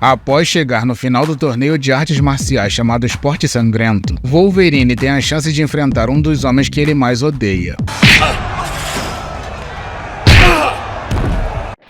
Após chegar no final do torneio de artes marciais chamado Esporte Sangrento, Wolverine tem a chance de enfrentar um dos homens que ele mais odeia.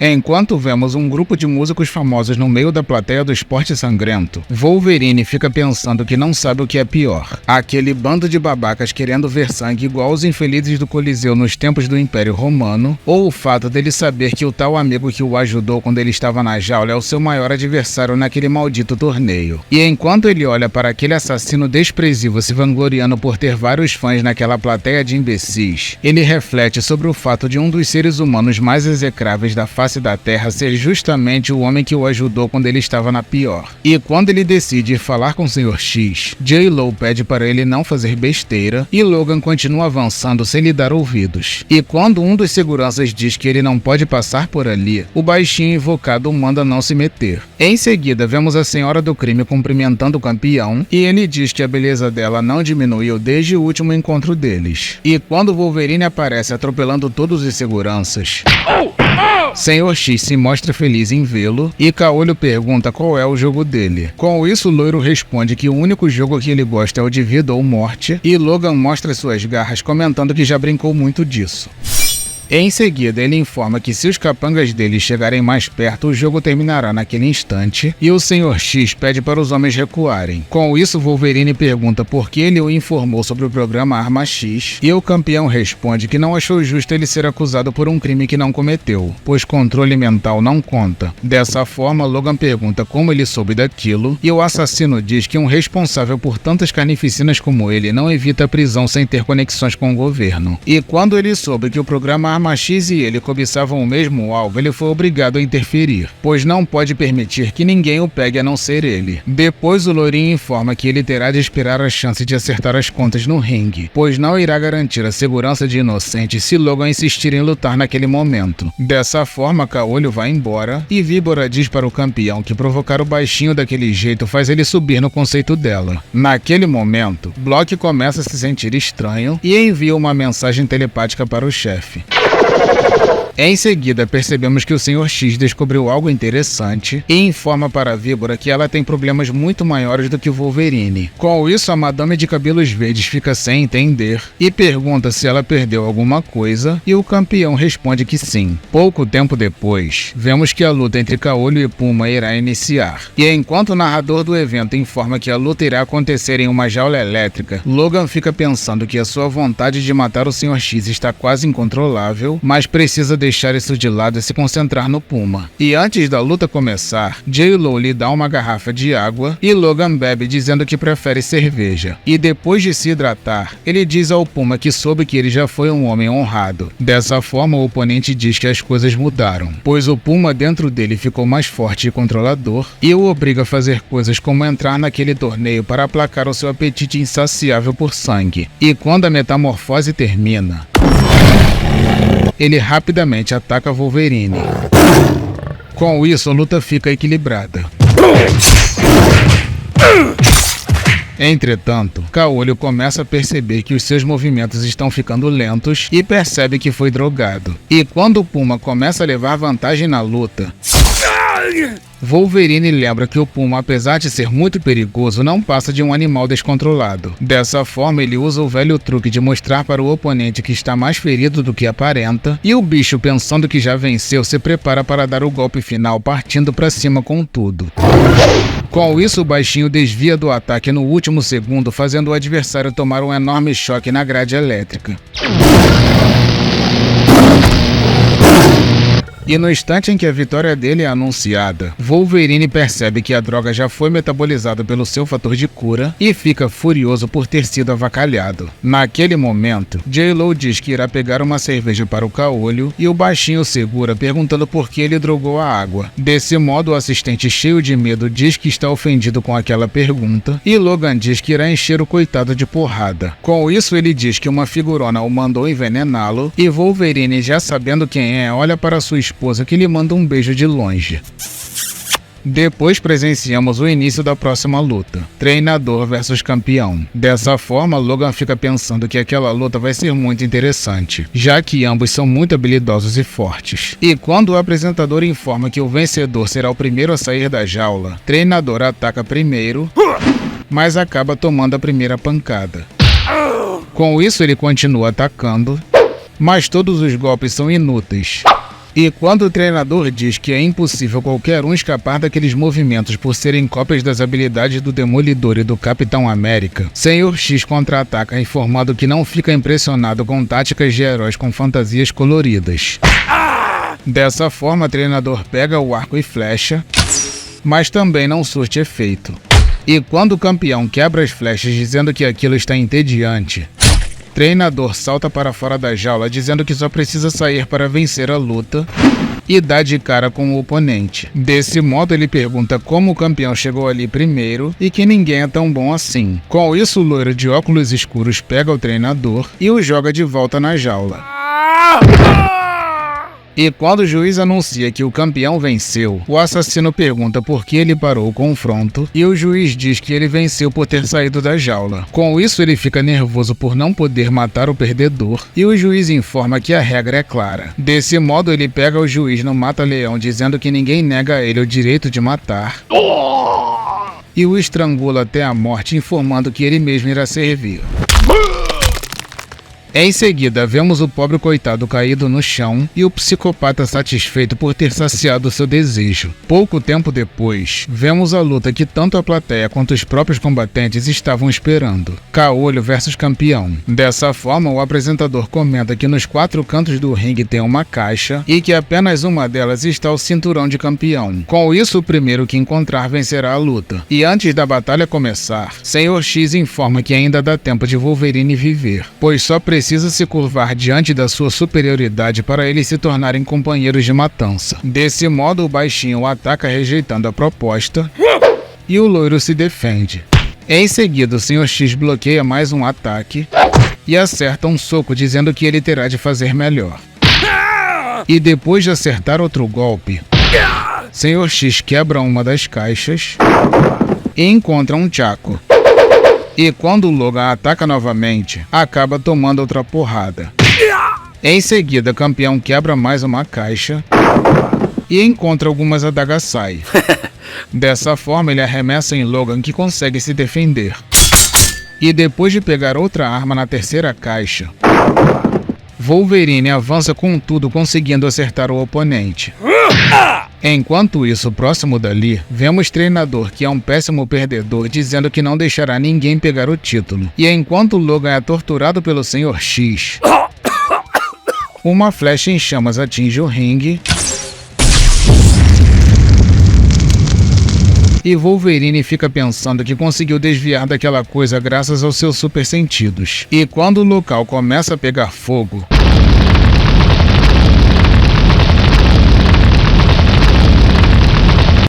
Enquanto vemos um grupo de músicos famosos no meio da plateia do Esporte Sangrento, Wolverine fica pensando que não sabe o que é pior. Aquele bando de babacas querendo ver sangue igual os infelizes do Coliseu nos tempos do Império Romano, ou o fato dele saber que o tal amigo que o ajudou quando ele estava na jaula é o seu maior adversário naquele maldito torneio. E enquanto ele olha para aquele assassino desprezível se vangloriando por ter vários fãs naquela plateia de imbecis, ele reflete sobre o fato de um dos seres humanos mais execráveis da face da Terra ser justamente o homem que o ajudou quando ele estava na pior. E quando ele decide ir falar com o Sr. X, J-Lo pede para ele não fazer besteira e Logan continua avançando sem lhe dar ouvidos. E quando um dos seguranças diz que ele não pode passar por ali, o baixinho invocado manda não se meter. Em seguida, vemos a Senhora do Crime cumprimentando o campeão e ele diz que a beleza dela não diminuiu desde o último encontro deles. E quando Wolverine aparece atropelando todos os seguranças, Sr. X se mostra feliz em vê-lo e Caolho pergunta qual é o jogo dele. Com isso, Loiro responde que o único jogo que ele gosta é o de vida ou morte e Logan mostra suas garras comentando que já brincou muito disso. Em seguida, ele informa que se os capangas dele chegarem mais perto, o jogo terminará naquele instante, e o Sr. X pede para os homens recuarem. Com isso, Wolverine pergunta por que ele o informou sobre o programa Arma X, e o campeão responde que não achou justo ele ser acusado por um crime que não cometeu, pois controle mental não conta. Dessa forma, Logan pergunta como ele soube daquilo, e o assassino diz que um responsável por tantas carnificinas como ele não evita a prisão sem ter conexões com o governo. E quando ele soube que o programa Arma X e ele cobiçavam o mesmo alvo, ele foi obrigado a interferir, pois não pode permitir que ninguém o pegue a não ser ele. Depois o Lourinho informa que ele terá de esperar a chance de acertar as contas no ringue, pois não irá garantir a segurança de inocentes se Logan insistir em lutar naquele momento. Dessa forma, Caolho vai embora e Víbora diz para o campeão que provocar o baixinho daquele jeito faz ele subir no conceito dela. Naquele momento, Block começa a se sentir estranho e envia uma mensagem telepática para o chefe. Em seguida, percebemos que o Sr. X descobriu algo interessante e informa para a Víbora que ela tem problemas muito maiores do que o Wolverine. Com isso, a Madame de Cabelos Verdes fica sem entender e pergunta se ela perdeu alguma coisa e o campeão responde que sim. Pouco tempo depois, vemos que a luta entre Caolho e Puma irá iniciar. E enquanto o narrador do evento informa que a luta irá acontecer em uma jaula elétrica, Logan fica pensando que a sua vontade de matar o Sr. X está quase incontrolável, mas precisa deixar isso de lado e se concentrar no Puma. E antes da luta começar, J-Lo lhe dá uma garrafa de água e Logan bebe dizendo que prefere cerveja. E depois de se hidratar, ele diz ao Puma que soube que ele já foi um homem honrado. Dessa forma, o oponente diz que as coisas mudaram, pois o Puma dentro dele ficou mais forte e controlador e o obriga a fazer coisas como entrar naquele torneio para aplacar o seu apetite insaciável por sangue. E quando a metamorfose termina, ele rapidamente ataca Wolverine. Com isso, a luta fica equilibrada. Entretanto, Caolho começa a perceber que os seus movimentos estão ficando lentos e percebe que foi drogado. E quando o Puma começa a levar vantagem na luta, Wolverine lembra que o Puma, apesar de ser muito perigoso, não passa de um animal descontrolado. Dessa forma, ele usa o velho truque de mostrar para o oponente que está mais ferido do que aparenta, e o bicho, pensando que já venceu, se prepara para dar o golpe final, partindo para cima com tudo. Com isso, o baixinho desvia do ataque no último segundo, fazendo o adversário tomar um enorme choque na grade elétrica. E no instante em que a vitória dele é anunciada, Wolverine percebe que a droga já foi metabolizada pelo seu fator de cura e fica furioso por ter sido avacalhado. Naquele momento, J-Lo diz que irá pegar uma cerveja para o Caolho e o baixinho segura perguntando por que ele drogou a água. Desse modo, o assistente, cheio de medo, diz que está ofendido com aquela pergunta e Logan diz que irá encher o coitado de porrada. Com isso, ele diz que uma figurona o mandou envenená-lo e Wolverine, já sabendo quem é, olha para sua esposa que lhe manda um beijo de longe. Depois presenciamos o início da próxima luta, treinador versus campeão. Dessa forma, Logan fica pensando que aquela luta vai ser muito interessante, já que ambos são muito habilidosos e fortes. E quando o apresentador informa que o vencedor será o primeiro a sair da jaula, treinador ataca primeiro, mas acaba tomando a primeira pancada. Com isso, ele continua atacando, mas todos os golpes são inúteis. E quando o treinador diz que é impossível qualquer um escapar daqueles movimentos por serem cópias das habilidades do Demolidor e do Capitão América, Senhor X contra-ataca informando que não fica impressionado com táticas de heróis com fantasias coloridas. Dessa forma, o treinador pega o arco e flecha, mas também não surte efeito. E quando o campeão quebra as flechas dizendo que aquilo está entediante, treinador salta para fora da jaula dizendo que só precisa sair para vencer a luta e dá de cara com o oponente. Desse modo, ele pergunta como o campeão chegou ali primeiro e que ninguém é tão bom assim. Com isso, o loiro de óculos escuros pega o treinador e o joga de volta na jaula. E quando o juiz anuncia que o campeão venceu, o assassino pergunta por que ele parou o confronto e o juiz diz que ele venceu por ter saído da jaula. Com isso, ele fica nervoso por não poder matar o perdedor e o juiz informa que a regra é clara. Desse modo, ele pega o juiz no mata-leão dizendo que ninguém nega a ele o direito de matar e o estrangula até a morte, informando que ele mesmo irá servir. Em seguida, vemos o pobre coitado caído no chão e o psicopata satisfeito por ter saciado seu desejo. Pouco tempo depois, vemos a luta que tanto a plateia quanto os próprios combatentes estavam esperando. Caolho versus campeão. Dessa forma, o apresentador comenta que nos 4 cantos do ringue tem uma caixa e que apenas uma delas está o cinturão de campeão. Com isso, o primeiro que encontrar vencerá a luta. E antes da batalha começar, Senhor X informa que ainda dá tempo de Wolverine viver, pois só precisa se curvar diante da sua superioridade para eles se tornarem companheiros de matança. Desse modo, o baixinho o ataca rejeitando a proposta e o loiro se defende. Em seguida, o Senhor X bloqueia mais um ataque e acerta um soco dizendo que ele terá de fazer melhor. E depois de acertar outro golpe, Senhor X quebra uma das caixas e encontra um Chaco. E quando o Logan ataca novamente, acaba tomando outra porrada. Em seguida, campeão quebra mais uma caixa e encontra algumas Adagasai. Dessa forma, ele arremessa em Logan, que consegue se defender. E depois de pegar outra arma na terceira caixa, Wolverine avança com tudo, conseguindo acertar o oponente. Enquanto isso, próximo dali, vemos treinador, que é um péssimo perdedor, dizendo que não deixará ninguém pegar o título. E enquanto Logan é torturado pelo Senhor X, uma flecha em chamas atinge o ringue e Wolverine fica pensando que conseguiu desviar daquela coisa graças aos seus super sentidos. E quando o local começa a pegar fogo,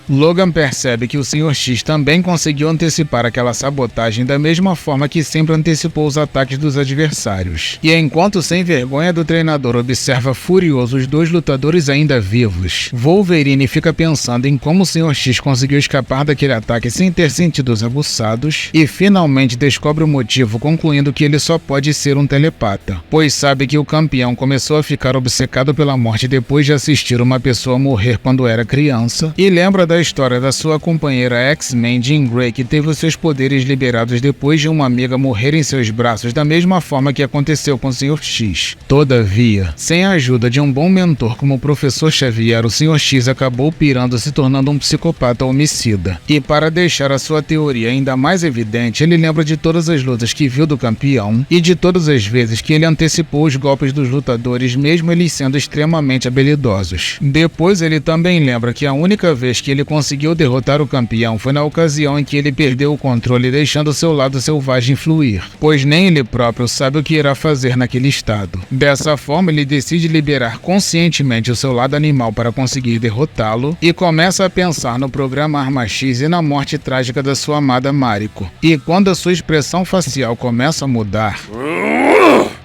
Logan percebe que o Senhor X também conseguiu antecipar aquela sabotagem da mesma forma que sempre antecipou os ataques dos adversários. E enquanto sem vergonha do treinador observa furioso os 2 lutadores ainda vivos, Wolverine fica pensando em como o Senhor X conseguiu escapar daquele ataque sem ter sentidos aguçados e finalmente descobre o motivo, concluindo que ele só pode ser um telepata, pois sabe que o campeão começou a ficar obcecado pela morte depois de assistir uma pessoa morrer quando era criança e lembra da história da sua companheira X-Men Jean Grey, que teve os seus poderes liberados depois de uma amiga morrer em seus braços, da mesma forma que aconteceu com o Senhor X. Todavia, sem a ajuda de um bom mentor como o Professor Xavier, o Senhor X acabou pirando, se tornando um psicopata homicida. E para deixar a sua teoria ainda mais evidente, ele lembra de todas as lutas que viu do campeão e de todas as vezes que ele antecipou os golpes dos lutadores, mesmo eles sendo extremamente habilidosos. Depois, ele também lembra que a única vez que ele conseguiu derrotar o campeão foi na ocasião em que ele perdeu o controle, deixando seu lado selvagem fluir, pois nem ele próprio sabe o que irá fazer naquele estado. Dessa forma, ele decide liberar conscientemente o seu lado animal para conseguir derrotá-lo e começa a pensar no programa Arma X e na morte trágica da sua amada Mariko. E quando a sua expressão facial começa a mudar,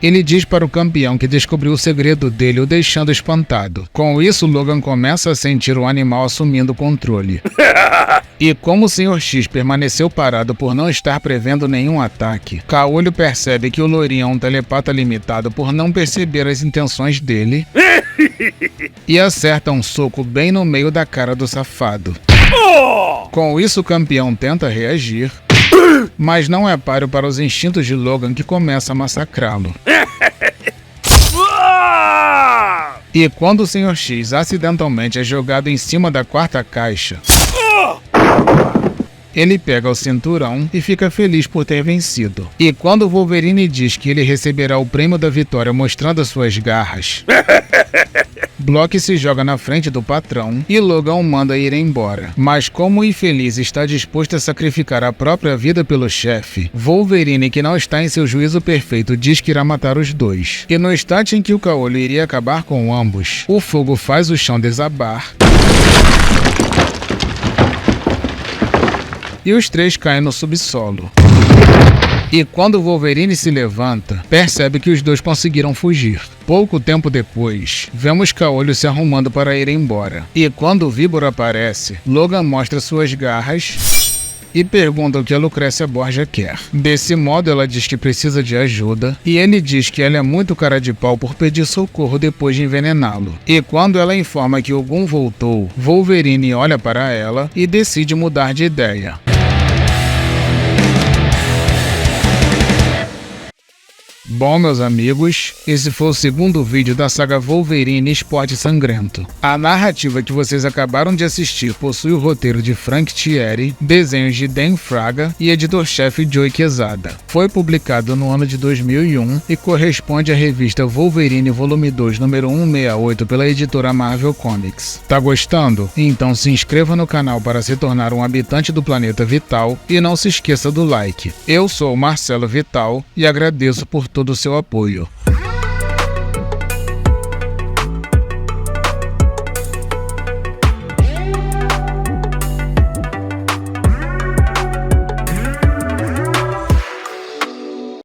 Ele diz para o campeão que descobriu o segredo dele, o deixando espantado. Com isso, Logan começa a sentir o animal assumindo o controle. E como o Sr. X permaneceu parado por não estar prevendo nenhum ataque, Caolho percebe que o Lourinho é um telepata limitado por não perceber as intenções dele e acerta um soco bem no meio da cara do safado. Com isso, o campeão tenta reagir, mas não é páreo para os instintos de Logan, que começa a massacrá-lo. E quando o Sr. X acidentalmente é jogado em cima da quarta caixa, ele pega o cinturão e fica feliz por ter vencido. E quando o Wolverine diz que ele receberá o prêmio da vitória mostrando as suas garras, Block se joga na frente do patrão e Logan o manda ir embora. Mas como o infeliz está disposto a sacrificar a própria vida pelo chefe, Wolverine, que não está em seu juízo perfeito, diz que irá matar os dois. E no instante em que o Caolho iria acabar com ambos, o fogo faz o chão desabar e os três caem no subsolo. E quando Wolverine se levanta, percebe que os dois conseguiram fugir. Pouco tempo depois, vemos Caolho se arrumando para ir embora. E quando o Víbora aparece, Logan mostra suas garras e pergunta o que a Lucrécia Borgia quer. Desse modo, ela diz que precisa de ajuda, e ele diz que ela é muito cara de pau por pedir socorro depois de envenená-lo. E quando ela informa que o Gun voltou, Wolverine olha para ela e decide mudar de ideia. Bom, meus amigos, esse foi o segundo vídeo da saga Wolverine Esporte Sangrento. A narrativa que vocês acabaram de assistir possui o roteiro de Frank Thierry, desenhos de Dan Fraga e editor-chefe Joey Quesada. Foi publicado no ano de 2001 e corresponde à revista Wolverine Volume 2, número 168, pela editora Marvel Comics. Tá gostando? Então se inscreva no canal para se tornar um habitante do planeta Vital e não se esqueça do like. Eu sou o Marcelo Vital e agradeço por todo o seu apoio.